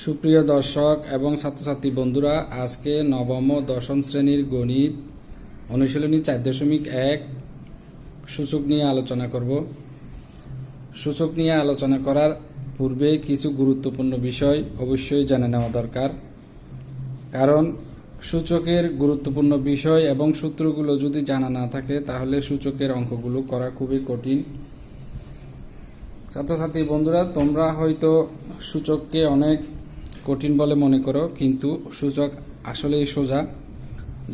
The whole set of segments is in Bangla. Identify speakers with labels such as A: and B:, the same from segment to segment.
A: সুপ্রিয় দর্শক এবং ছাত্রছাত্রী বন্ধুরা, আজকে নবম ও দশম শ্রেণীর গণিত অনুশীলনী 4.1 সূচক নিয়ে আলোচনা করব। সূচক নিয়ে আলোচনা করার পূর্বে কিছু গুরুত্বপূর্ণ বিষয় অবশ্যই জেনে নেওয়া দরকার, কারণ সূচকের গুরুত্বপূর্ণ বিষয় এবং সূত্রগুলো যদি জানা না থাকে তাহলে সূচকের অঙ্কগুলো করা খুবই কঠিন। ছাত্রছাত্রী বন্ধুরা, তোমরা হয়তো সূচককে অনেক কঠিন বলে মনে করো, কিন্তু সূচক আসলেই সোজা।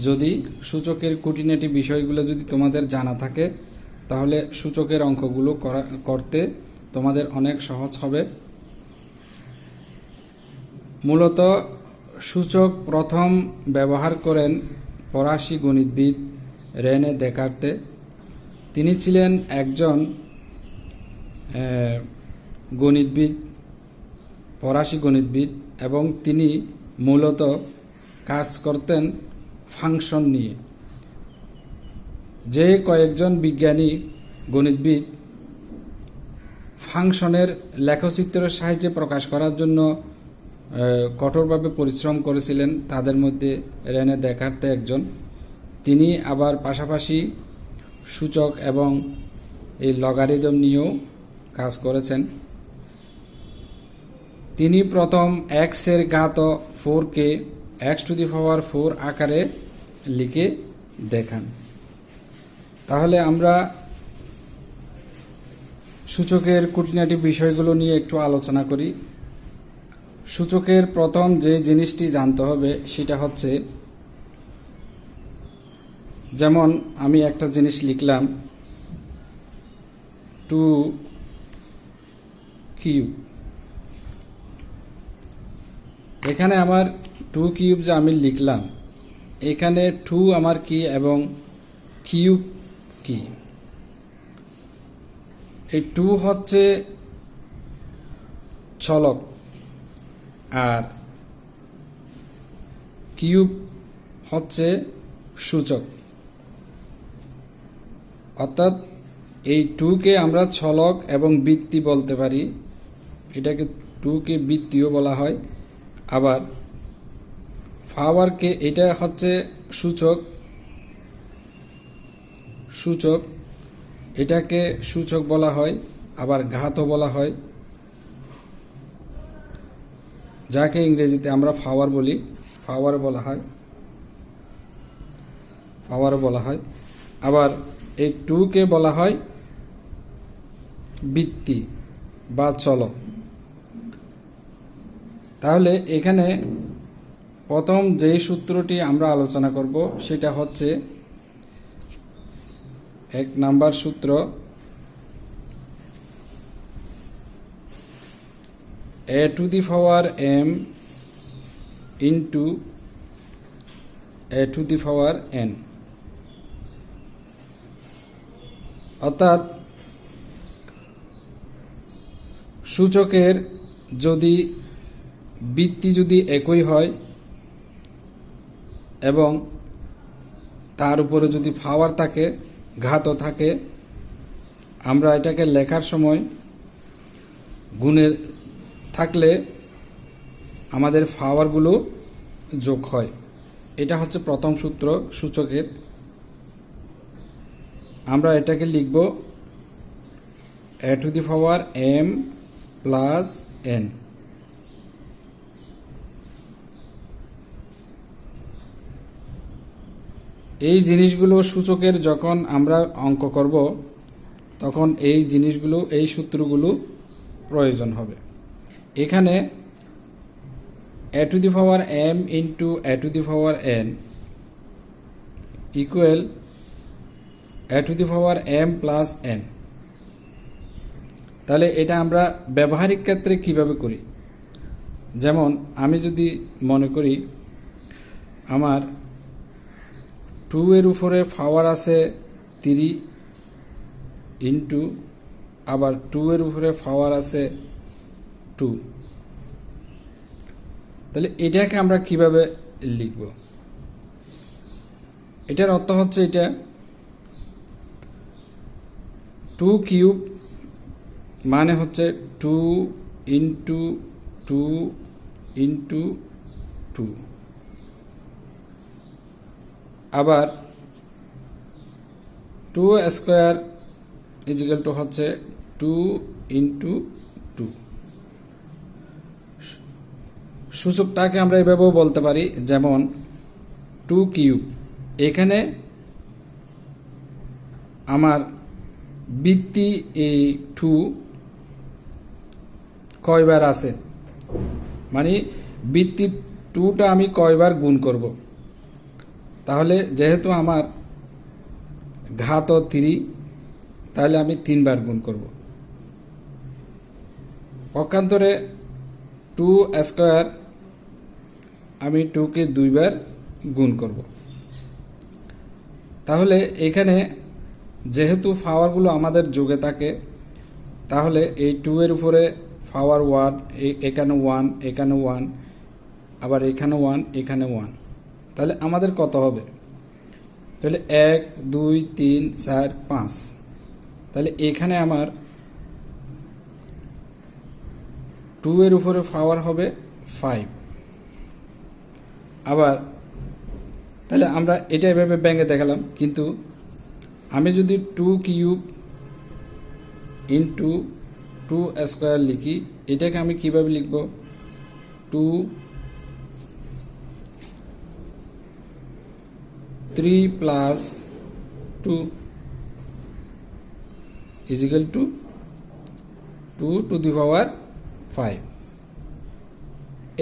A: যদি সূচকের খুঁটিনাটি বিষয়গুলো যদি তোমাদের জানা থাকে তাহলে সূচকের অঙ্কগুলো করতে তোমাদের অনেক সহজ হবে। মূলত সূচক প্রথম ব্যবহার করেন ফরাসি গণিতবিদ রেনে দেকার্তে। তিনি ছিলেন একজন গণিতবিদ, ফরাসি গণিতবিদ, এবং তিনি মূলত কাজ করতেন ফাংশন নিয়ে। যে কয়েকজন বিজ্ঞানী গণিতবিদ ফাংশনের লেখচিত্রের সাহায্যে প্রকাশ করার জন্য কঠোরভাবে পরিশ্রম করেছিলেন, তাদের মধ্যে রেনে দেকার্তে একজন। তিনি আবার পাশাপাশি সূচক এবং এই লগারিদম নিয়েও কাজ করেছেন। তিনি প্রথম x এর ঘাত 4কে x⁴ আকারে লিখে দেখান। তাহলে আমরা সূচকের খুঁটিনাটি বিষয়গুলো নিয়ে একটু আলোচনা করি। সূচকের প্রথম যে জিনিসটি জানতে হবে সেটা হচ্ছে, যেমন আমি একটা জিনিস লিখলাম 2 কিউব। এখানে আমার 2 কিউব যে আমি লিখলাম, এখানে 2 আমার কি এবং কিউব কি? এই 2 হচ্ছে চলক আর কিউব হচ্ছে সূচক। অর্থাৎ এই 2কে আমরা চলক এবং বৃত্তি বলতে পারি, এটাকে 2কে বৃত্তিও বলা হয়। আবার পাওয়ারকে, এটা হচ্ছে সূচক, এটাকে সূচক বলা হয়, আবার ঘাতও বলা হয়, যাকে ইংরেজিতে আমরা পাওয়ার বলি, পাওয়ার বলা হয়। আবার এই 2কে বলা হয় বৃত্তি বা চলক। তাহলে এখানে প্রথম যে সূত্রটি আমরা আলোচনা করব সেটা হচ্ছে 1 নাম্বার সূত্র, a⁴m into a⁴n। অর্থাৎ সূচকের যদি বৃত্তি যদি একই হয় এবং তার উপরে যদি পাওয়ার থাকে, ঘাতও থাকে, আমরা এটাকে লেখার সময় গুণের থাকলে আমাদের পাওয়ারগুলো যোগ হয়। এটা হচ্ছে প্রথম সূত্র সূচকের। আমরা এটাকে লিখব a⁴m + n। এই জিনিসগুলো সূচকের যখন আমরা অঙ্ক করব তখন এই জিনিসগুলো, এই সূত্রগুলো প্রয়োজন হবে। এখানে a⁴m into a⁴n equal a⁴m + n। তাহলে এটা আমরা ব্যবহারিক ক্ষেত্রে কিভাবে করি? যেমন আমি যদি মনে করি আমার 2 এর উপরে পাওয়ার আছে 3 ইন্টু আবার 2 এর উপরে পাওয়ার আছে 2, তাহলে এটাকে আমরা কিভাবে লিখব? এটার অর্থ হচ্ছে, এটা 2 কিউব মানে হচ্ছে 2 into 2 ইন্টু টু। আবার 2 স্কোয়ার ইজিক্যাল টু হচ্ছে 2 ইন্টু 2। সূচকটাকে আমরা এভাবেও বলতে পারি, যেমন 2 কিউব। এখানে আমার বৃত্তি এই 2 কয়বার আছে, মানে বৃত্তি 2টা আমি কয়বার গুণ করব। তাহলে যেহেতু আমার ঘাত 3, তাহলে আমি 3 বার গুণ করব। পক্ষান্তরে 2 স্কোয়ার আমি 2কে 2 বার গুণ করব। তাহলে এখানে যেহেতু পাওয়ারগুলো আমাদের যোগে থাকে, তাহলে এই 2 এর উপরে পাওয়ার 1, এখানে 1, এখানে 1, আবার এখানে 1, এখানে 1, তাহলে আমাদের কত হবে? তাহলে 1 2 3 4 5। তাহলে এখানে আমার 2 এর উপরে পাওয়ার হবে 5। আবার তাহলে আমরা এটা এভাবে ব্যাঙে দেখালাম, কিন্তু আমি যদি 2 কিউব ইন্টু 2 স্কোয়ার লিখি, এটাকে আমি কিভাবে লিখব? 2 3 plus 2 is equal to 2 to the power 5।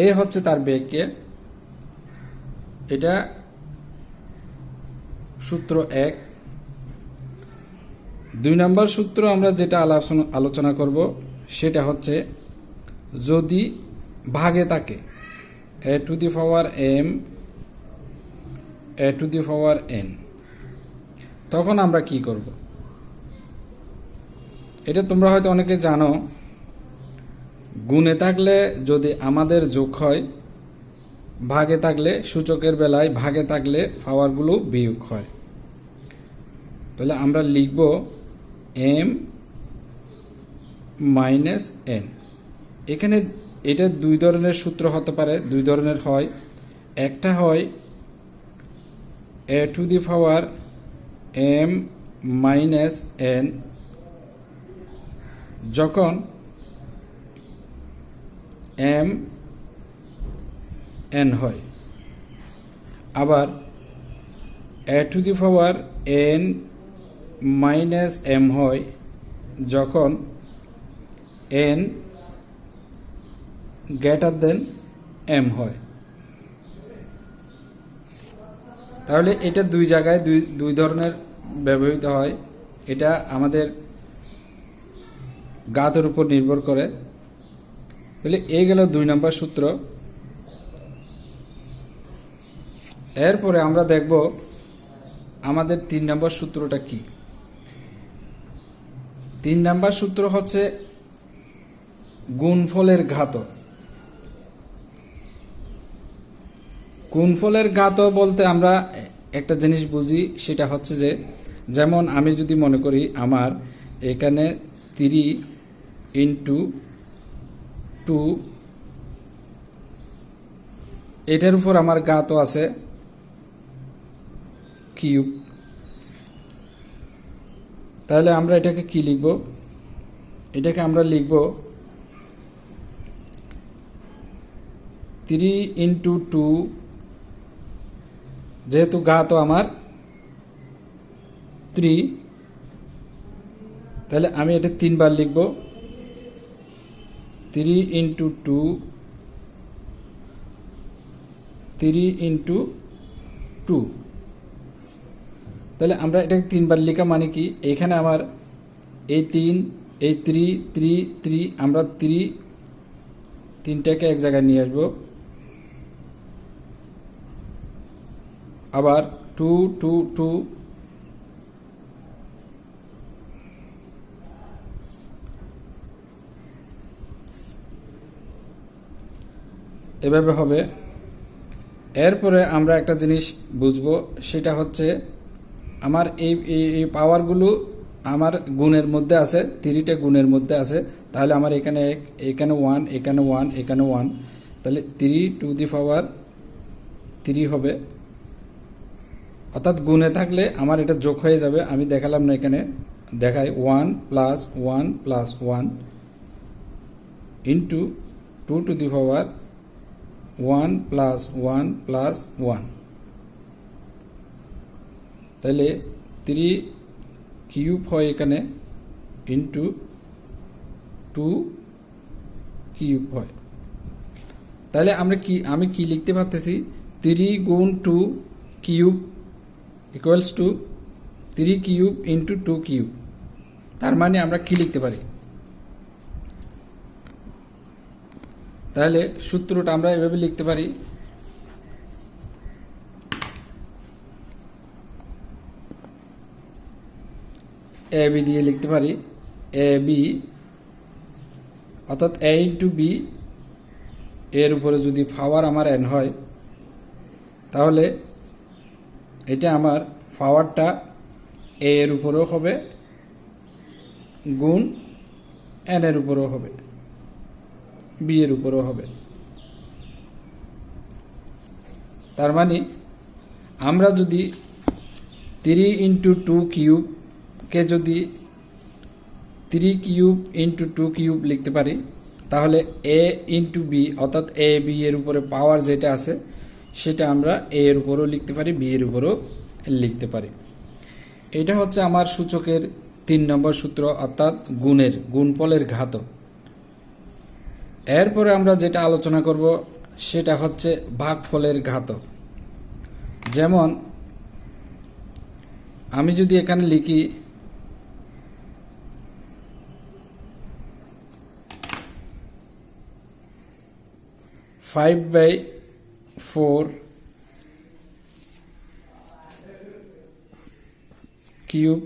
A: এ হচ্ছে তার ব্যাখ্যা। এটা সূত্র 1। 2 নম্বর সূত্র আমরা যেটা আলোচনা করব সেটা হচ্ছে, যদি ভাগে থাকে a to the power m a to the power n, তখন আমরা কি করব? এটা তোমরা হয়তো অনেকে জানো, গুণে থাকলে যদি আমাদের যোগ হয়, ভাগে থাকলে সূচকের বেলায় ভাগে থাকলে পাওয়ারগুলো বিয়োগ হয়। তাহলে আমরা লিখব m মাইনাস n। এখানে এটা 2 ধরনের সূত্র হতে পারে, 2 ধরনের হয়। একটা হয় a to the power m minus n, যখন m n হয়। আবার a to the power n minus m হয় যখন n গ্রেটার দেন m হয়। তাহলে এটা 2 জায়গায় 2 ধরনের ব্যবহৃত হয়। এটা আমাদের ঘাতের উপর নির্ভর করে। তাহলে এই গেল 2 নম্বর সূত্র। এরপরে আমরা দেখব আমাদের 3 নম্বর সূত্রটা কি। 3 নম্বর সূত্র হচ্ছে গুণফলের ঘাত। গুণফলের ঘাত বলতে আমরা একটা জিনিস বুঝি, সেটা হচ্ছে যে, যেমন আমি যদি মনে করি আমার এখানে 3 ইন্টু 2, এটার উপর আমার ঘাত আছে কিউব। তাহলে আমরা এটাকে কি লিখব? এটাকে আমরা লিখব 3 ইন্টু 2, যেহেতু ঘাত আমার 3, তাহলে আমি এটা 3 বার লিখব। 3 ইন্টু 2, 3 ইন্টু 2। তাহলে আমরা এটাকে 3 বার লেখা মানে কি, এখানে আমার এই 3, এই 3, 3, 3, আমরা 3টাকে এক জায়গায় নিয়ে আসবো। আবার 2, 2, 2, এভাবে হবে। এরপরে আমরা একটা জিনিস বুঝবো, সেটা হচ্ছে আমার এই পাওয়ারগুলো আমার গুণের মধ্যে আছে, 3টা গুণের মধ্যে আছে। তাহলে আমার এখানে 1, এখানে 1, এখানে 1, এখানে 1, তো তাহলে 3 টু দি পাওয়ার 3 হবে, অর্থাৎ গুণে থাকলে আমার এটা যোগ হয়ে যাবে। আমি দেখালাম না, এখানে দেখাই 1 plus 1 plus 1 into 2 to the power 1 plus 1 plus 1, তাহলে 3 কিউব হয় এখানে ইন্টু 2 কিউব হয়। তাহলে আমি কি লিখতে পারতেছি, 3 গুণ 2 cube equals to 3 cube into 2 cube. তার মানে আমরা কি লিখতে পারি, তাহলে সূত্রটা আমরা এভাবে লিখতে পারি, এ বি দিয়ে লিখতে পারি, এ বি অর্থাৎ এ ইন্টু বি, এর উপরে যদি পাওয়ার আমার এন হয়, তাহলে এটা আমার পাওয়ারটা এ এর উপরেও হবে গুণ এন এর উপরেও হবে, বি এর উপরেও হবে। তার মানে আমরা যদি 3 ইন্টু 2 কিউবকে যদি 3 কিউব ইন্টু 2 কিউব লিখতে পারি, তাহলে এ ইন্টু বি অর্থাৎ এ বি এর উপরে পাওয়ার যেটা আছে সেটা আমরা এ এর উপরেও লিখতে পারি, বি এর উপরেও লিখতে পারি। এটা হচ্ছে আমার সূচকের 3 নম্বর সূত্র, অর্থাৎ গুণফলের ঘাত। এরপরে আমরা যেটা আলোচনা করব সেটা হচ্ছে ভাগফলের ঘাত। যেমন আমি যদি এখানে লিখি 5/4 কিউব,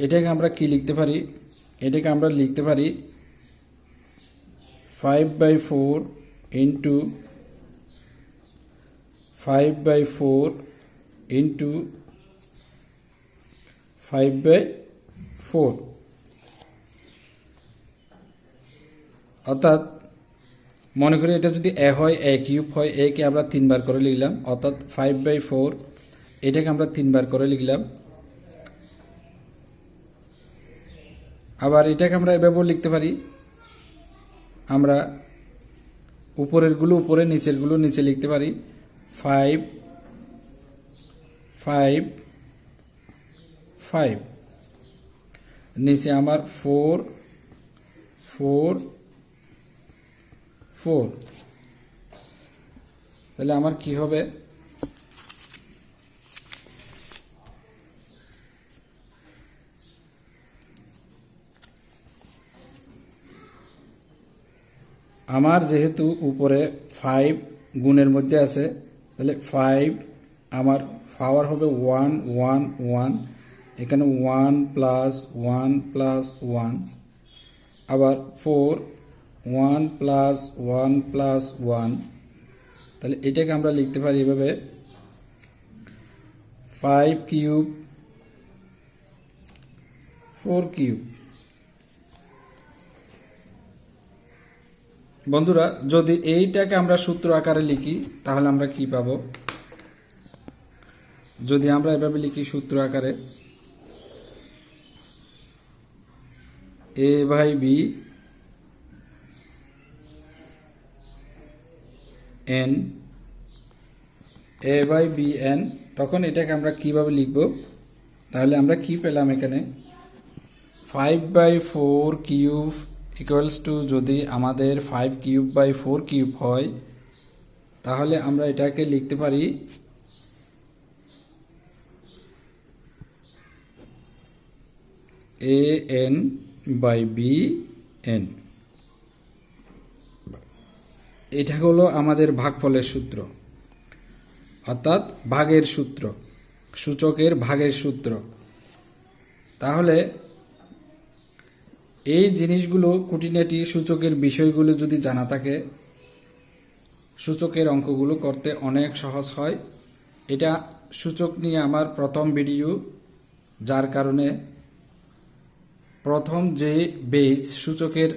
A: এটাকে আমরা কি লিখতে পারি, এটাকে আমরা লিখতে পারি 5/4 ইন্টু 5/4 ইন্টু 5/4, অর্থাৎ মনে করি এটা যদি এ হয়, এ কিউব হয়, এ কে আমরা 3 বার করে লিখলাম, অর্থাৎ 5/4 এটাকে আমরা 3 বার করে লিখলাম। আবার এটাকে আমরা এভাবেও লিখতে পারি, আমরা উপরেরগুলো উপরে, নিচেরগুলো নিচে লিখতে পারি 5 5 5, নিচে আমার 4 4 4, তাহলে আমার কি হবে, আমার যেহেতু উপরে 5 গুণের মধ্যে আছে, তাহলে 5 আমার পাওয়ার হবে 1 1 1, এখানে 1 প্লাস 1 প্লাস 1, আবার 4 1 প্লাস 1 প্লাস 1, তাহলে এটাকে আমরা লিখতে পারি এভাবে 5 কিউব 4 কিউব। বন্ধুরা, যদি এইটাকে আমরা সূত্র আকারে লিখি তাহলে আমরা কি পাব, যদি আমরা এভাবে লিখি সূত্র আকারে a by b n, a by b n, তখন এটাকে আমরা কিভাবে লিখব, তাহলে আমরা কি পেলাম এখানে 5/4 কিউব ইকুয়ালস টু, যদি আমাদের 5 কিউব বাই 4 কিউব হয়, তাহলে আমরা এটাকে লিখতে পারি a n by b n. এটা হলো আমাদের ভাগফলের সূত্র, অর্থাৎ ভাগের সূত্র, সূচকের ভাগের সূত্র। তাহলে এই জিনিসগুলো খুঁটিনাটি সূচকের বিষয়গুলো যদি জানা থাকে, সূচকের অঙ্কগুলো করতে অনেক সহজ হয়। এটা সূচক নিয়ে আমার প্রথম ভিডিও, যার কারণে প্রথম যে বেজ সূচকের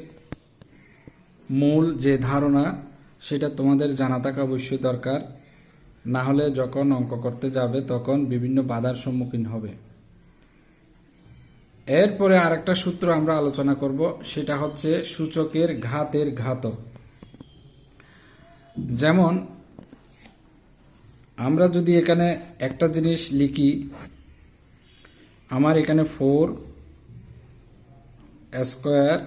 A: মূল যে ধারণা সেটা তোমাদের জানা থাকা অবশ্যই দরকার, না হলে যখন অঙ্ক করতে যাবে তখন বিভিন্ন বাধার সম্মুখীন হবে। এরপরে আরেকটা সূত্র আমরা আলোচনা করব, সেটা হচ্ছে সূচকের ঘাতের ঘাত। যেমন আমরা যদি এখানে একটা জিনিস লিখি, আমার এখানে 4 স্কয়ার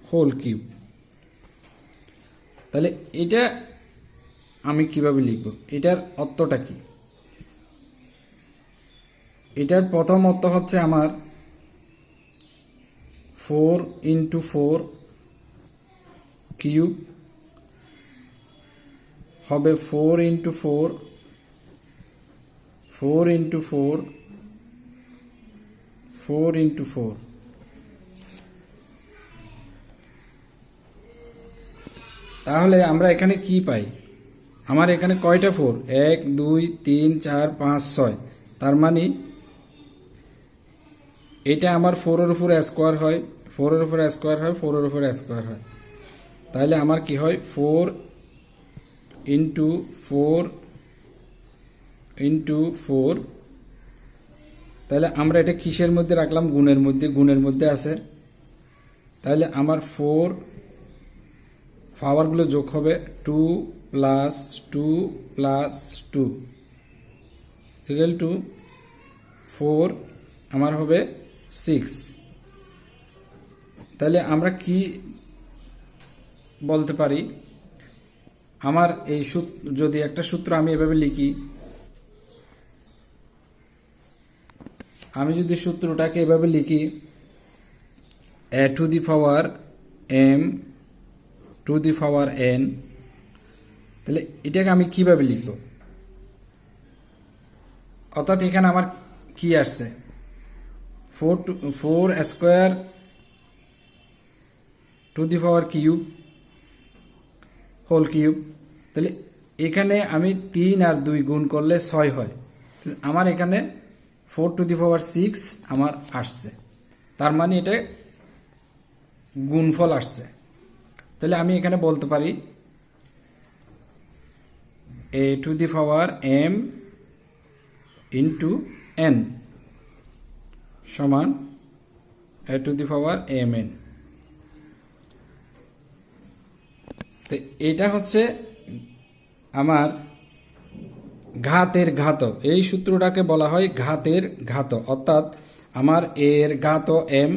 A: হোল কিউব, তাহলে এটা আমি কিভাবে লিখব? এটার অর্থটা কি? এটার প্রথম অর্থ হচ্ছে আমার 4 ইন্টু 4 কিউব হবে 4 ইন্টু 4, 4 ইন্টু 4, 4 ইন্টু 4। তাহলে আমরা এখানে কি পাই? আমার এখানে কয়টা 4? 1 2 3 4 5 6। তার মানে এটা আমার 4 এর উপর স্কয়ার হয়, 4 এর উপর স্কয়ার হয়, 4 এর উপর স্কয়ার হয়। তাহলে আমার কি হয়? 4 ইন্টু 4 ইন্টু 4। তাহলে আমরা এটা কিসের মধ্যে রাখলাম? গুণের মধ্যে, গুণের মধ্যে আছে। তাহলে আমার 4 পাওয়ারগুলো যোগ হবে 2 প্লাস 2 প্লাস 2 ইকুয়াল টু 4 আমার হবে 6। তাহলে আমরা কি বলতে পারি? আমার এই যদি একটা সূত্র আমি এভাবে লিখি, আমি যদি সূত্রটাকে এভাবে লিখি, a to the power m to the power n, তাহলে এটাকে আমি কিভাবে লিখব? অর্থাৎ এখানে আমার কি আসছে? 4 square to the power cube whole cube. তাহলে এখানে আমি 3 আর 2 গুণ করলে 6 হয়। আমার এখানে 4 টু দি পাওয়ার 6 আমার আসছে। তার মানে এটা গুণফল আসছে। তাহলে আমি এখানে বলতে পারি a to the power m into n সমান a to the power mn। তো এটা হচ্ছে আমার ঘাতের ঘাত। এই সূত্রটাকে বলা হয় ঘাতের ঘাত। অর্থাৎ আমার এর ঘাত m,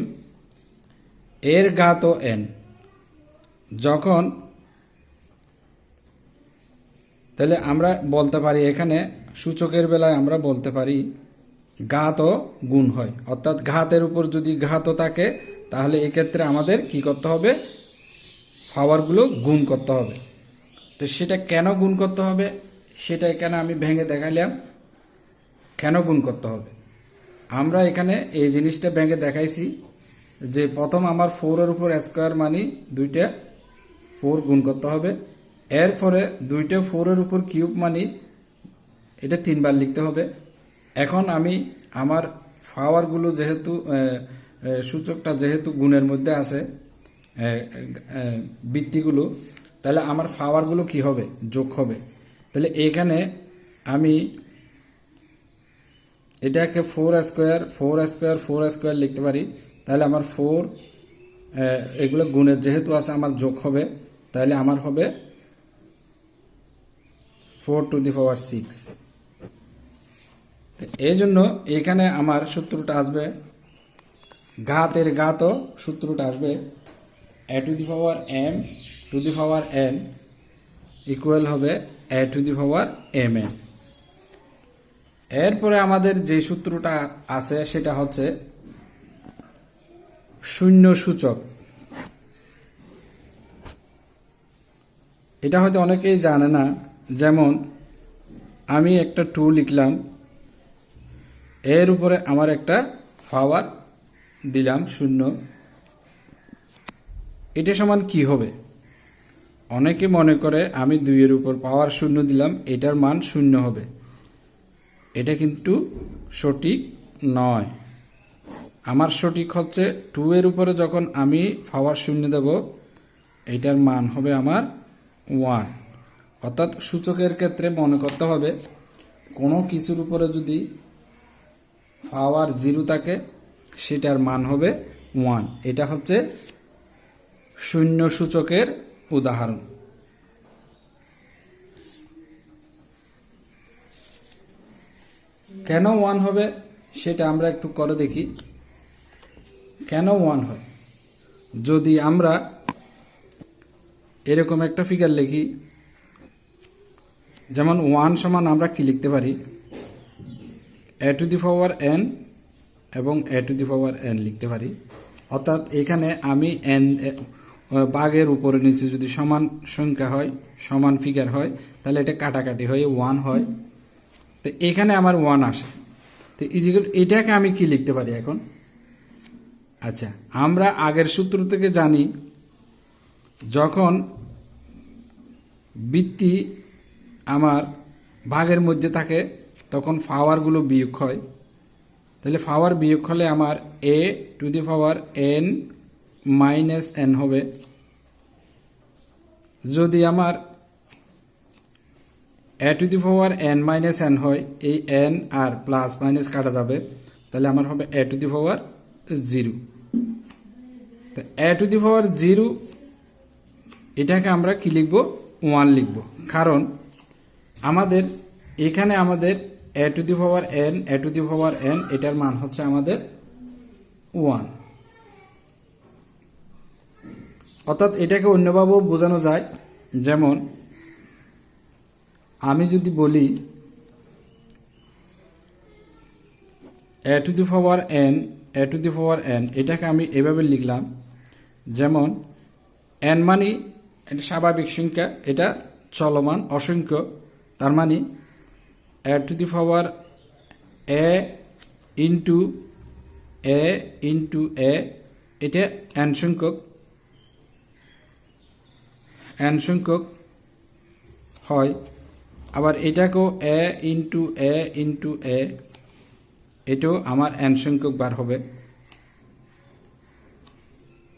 A: এর ঘাত n। যখন তাহলে আমরা বলতে পারি এখানে সূচকের বেলায় আমরা বলতে পারি ঘাত গুণ হয়। অর্থাৎ ঘাতের উপর যদি ঘাত থাকে তাহলে এক্ষেত্রে আমাদের কি করতে হবে? পাওয়ারগুলো গুণ করতে হবে। তো সেটা কেন গুণ করতে হবে সেটা এখানে আমি ভেঙে দেখাইলাম কেন গুণ করতে হবে। আমরা এখানে এই জিনিসটা ভেঙে দেখাইছি যে প্রথম আমার 4 এর উপর স্কয়ার মানে দুইটা 4 গুণ করতে হবে। এরপরে দুইটা 4 এর উপর কিউব মানে এটা 3 বার লিখতে হবে। এখন আমি আমার পাওয়ারগুলো যেহেতু সূচকটা যেহেতু গুণের মধ্যে আছে বৃত্তিগুলো, তাহলে আমার পাওয়ারগুলো কি হবে? যোগ হবে। তাহলে এখানে আমি এটাকে 4 স্কয়ার 4 স্কয়ার 4 স্কয়ার লিখতে পারি। তাহলে আমার 4 এগুলো গুণের যেহেতু আছে আমার যোগ হবে। তাহলে আমার হবে 4 টু দি পাওয়ার 6। এই জন্য এখানে আমার সূত্রটা আসবে ঘাতের ঘাত সূত্রটা আসবে a to the power m two the power n equal হবে a to the power mn। এরপরে আমাদের যে সূত্রটা আছে সেটা হচ্ছে শূন্য সূচক। এটা হয়তো অনেকেই জানে না। যেমন আমি একটা 2 লিখলাম, এর উপরে আমার একটা পাওয়ার দিলাম 0। এটা সমান কি হবে? অনেকে মনে করে আমি 2 এর উপর পাওয়ার 0 দিলাম, এটার মান 0 হবে। এটা কিন্তু সঠিক নয়। আমার সঠিক হচ্ছে 2 এর উপরে যখন আমি পাওয়ার শূন্য দেব এটার মান হবে আমার 1। অর্থাৎ সূচকের ক্ষেত্রে মনে করতে হবে কোনো কিছুর উপরে যদি পাওয়ার 0 থাকে সেটার মান হবে 1। এটা হচ্ছে শূন্য সূচকের উদাহরণ। কেন 1 হবে সেটা আমরা একটু করে দেখি। কেন 1 হয়? যদি আমরা এরকম একটা ফিগার লিখি, যেমন 1 সমান আমরা কি লিখতে পারি, a to the power n এবং a to the power n লিখতে পারি। অর্থাৎ এখানে আমি n ভাগের উপরে নিচে যদি সমান সংখ্যা হয়, সমান ফিগার হয়, তাহলে এটা কাটাকাটি হয়ে 1 হয়। তো এখানে আমার 1 আসে। তো এটাকে আমি কি লিখতে পারি এখন? আচ্ছা, আমরা আগের সূত্র থেকে জানি যখন বৃত্তি আমার ভাগের মধ্যে থাকে তখন পাওয়ারগুলো বিয়োগ হয়। তাহলে পাওয়ার বিয়োগ হলে আমার a to the power n minus n হবে। যদি আমার a to the power n minus n হয়, এই n আর প্লাস মাইনাস কাটা যাবে, তাহলে আমার হবে a টু দি পাওয়ার 0। তো a টু দি পাওয়ার 0 এটাকে আমরা কি লিখব? 1 লিখব। কারণ আমাদের এখানে আমাদের a to the power n, a to the power n এটার মান হচ্ছে আমাদের 1। অর্থাৎ এটাকে অন্যভাবেও বোঝানো যায়। যেমন আমি যদি বলি a to the power n, a to the power n, এটাকে আমি এভাবে লিখলাম। যেমন n মানে এটা স্বাভাবিক সংখ্যা, এটা চলমান অসংখ্য, তার মানে a to the power a into a এটা n সংখ্যক হয়। আবার এটাকেও a ইন্টু a এটাও আমার n সংখ্যক বার হবে।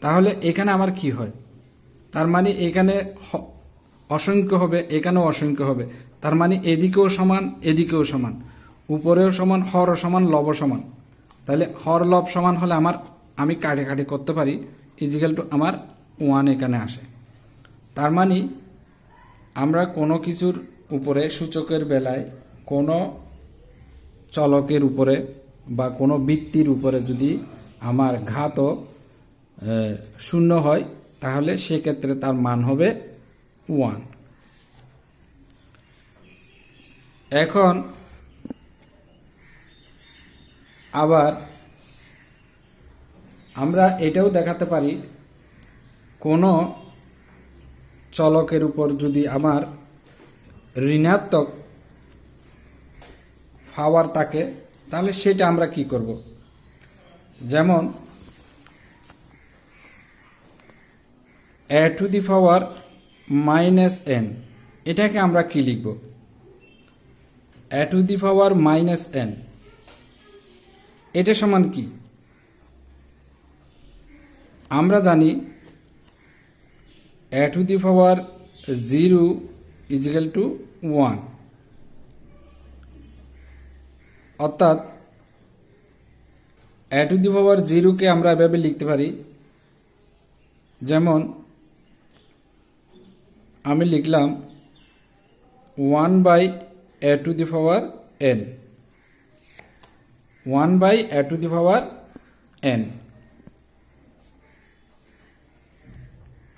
A: তাহলে এখানে আমার কি হয়? তার মানে এখানে অসংখ্য হবে, এখানেও অসংখ্য হবে। তার মানে এদিকেও সমান, এদিকেও সমান, উপরেও সমান, হরও সমান, লবও সমান। তাহলে হর লব সমান হলে আমি কাটাকাটি করতে পারি, ইজিক্যাল টু আমার 1 এখানে আসে। তার মানে আমরা কোনো কিছুর উপরে সূচকের বেলায় কোনো চলকের উপরে বা কোনো বৃত্তির উপরে যদি আমার ঘাতক 0 হয় তাহলে সেক্ষেত্রে তার মান হবে 1। এখন আবার আমরা এটাও দেখাতে পারি কোনো চলকের উপর যদি আমার ঋণাত্মক পাওয়ার থাকে তাহলে সেটা আমরা কি করব? যেমন a to the power minus n, এটাকে আমরা কি লিখব? a to the power minus n এটা সমান কি? আমরা জানি a to the power 0 is equal to 1। অর্থাৎ a টু দি পাওয়ার 0 কে আমরা এভাবে লিখতে পারি। যেমন আমি লিখলাম 1 by a to the power n, 1 by a to the power n।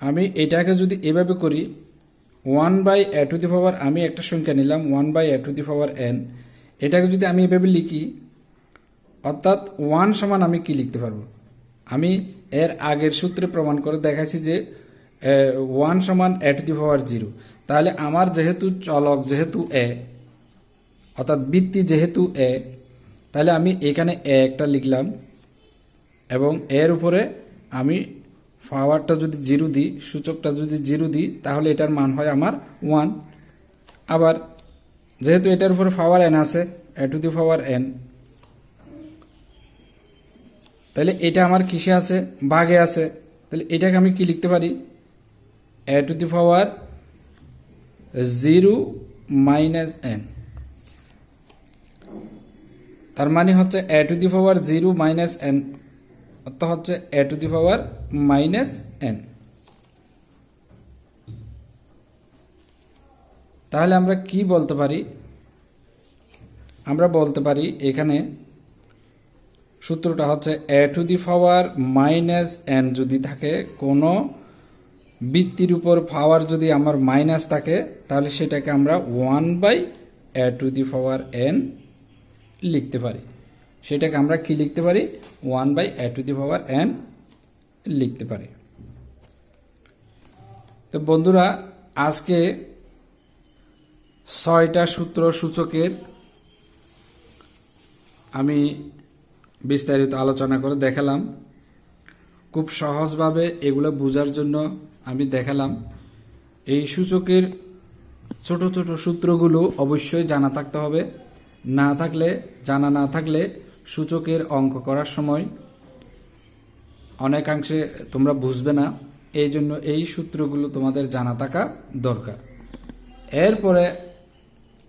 A: আমি এটাকে যদি এভাবে করি 1 by a to the power, আমি একটা সংখ্যা নিলাম 1 by a to the power n, এটাকে যদি আমি এভাবে লিখি, অর্থাৎ 1 সমান আমি কি লিখতে পারবো? আমি এর আগের সূত্রে প্রমাণ করে দেখাচ্ছি যে 1 সমান a টু দি পাওয়ার 0। তাহলে আমার যেহেতু চলক যেহেতু a, অর্থাৎ বৃত্তি যেহেতু a, তাহলে আমি এখানে a একটা লিখলাম এবং এর উপরে আমি পাওয়ারটা যদি 0 দিই, সূচকটা যদি 0 দিই, তাহলে এটার মান হয় আমার 1। আবার যেহেতু এটার উপরে পাওয়ার n আছে, a to the power n, তাহলে এটা আমার কিসে আছে? ভাগে আছে। তাহলে এটাকে আমি কি লিখতে পারি? a to the power 0 minus n। তার মানে হচ্ছে a to the power 0 minus n অর্থাৎ হচ্ছে a to the power minus n। তাহলে আমরা কি বলতে পারি? আমরা বলতে পারি এখানে সূত্রটা হচ্ছে a to the power minus n যদি থাকে, কোনো বৃত্তির উপর পাওয়ার যদি আমার মাইনাস থাকে, তাহলে সেটাকে আমরা 1/a two the power n লিখতে পারি। সেটাকে আমরা কি লিখতে পারি? 1/a two the power n লিখতে পারি। তো বন্ধুরা, আজকে 6টা সূত্র সূচকের আমি বিস্তারিত আলোচনা করে দেখালাম। খুব সহজভাবে এগুলো বোঝার জন্য আমি দেখালাম। এই সূচকের ছোট ছোট সূত্রগুলো অবশ্যই জানা থাকতে হবে। জানা না থাকলে সূচকের অঙ্ক করার সময় অনেকাংশে তোমরা বুঝবে না। এই জন্য এই সূত্রগুলো তোমাদের জানা থাকা দরকার। এরপরে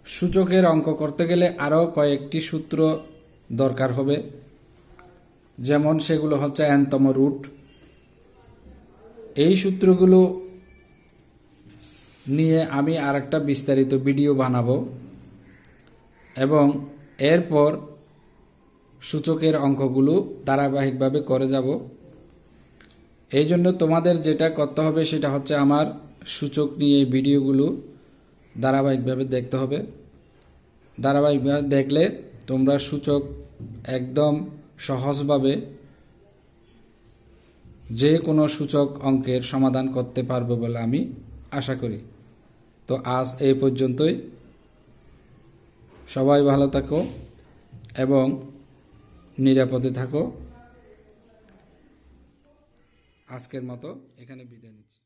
A: সূচকের অঙ্ক করতে গেলে আরও কয়েকটি সূত্র দরকার হবে, যেমন সেগুলো হচ্ছে n-তম রুট। এই সূত্রগুলো নিয়ে আমি আরেকটা বিস্তারিত ভিডিও বানাবো এবং এরপর সূচকের অঙ্কগুলো ধারাবাহিকভাবে করে যাব। এই জন্য তোমাদের যেটা করতে হবে সেটা হচ্ছে আমার সূচক নিয়ে এই ভিডিওগুলো ধারাবাহিকভাবে দেখতে হবে। ধারাবাহিকভাবে দেখলে তোমরা সূচক একদম সহজভাবে যে কোনো সূচক অঙ্কের সমাধান করতে পারবে বলে আমি আশা করি। তো আজ এই পর্যন্তই। সবাই ভালো থাকো এবং নিরাপদে থাকো। আজকের মতো এখানে বিদায় নিচ্ছি।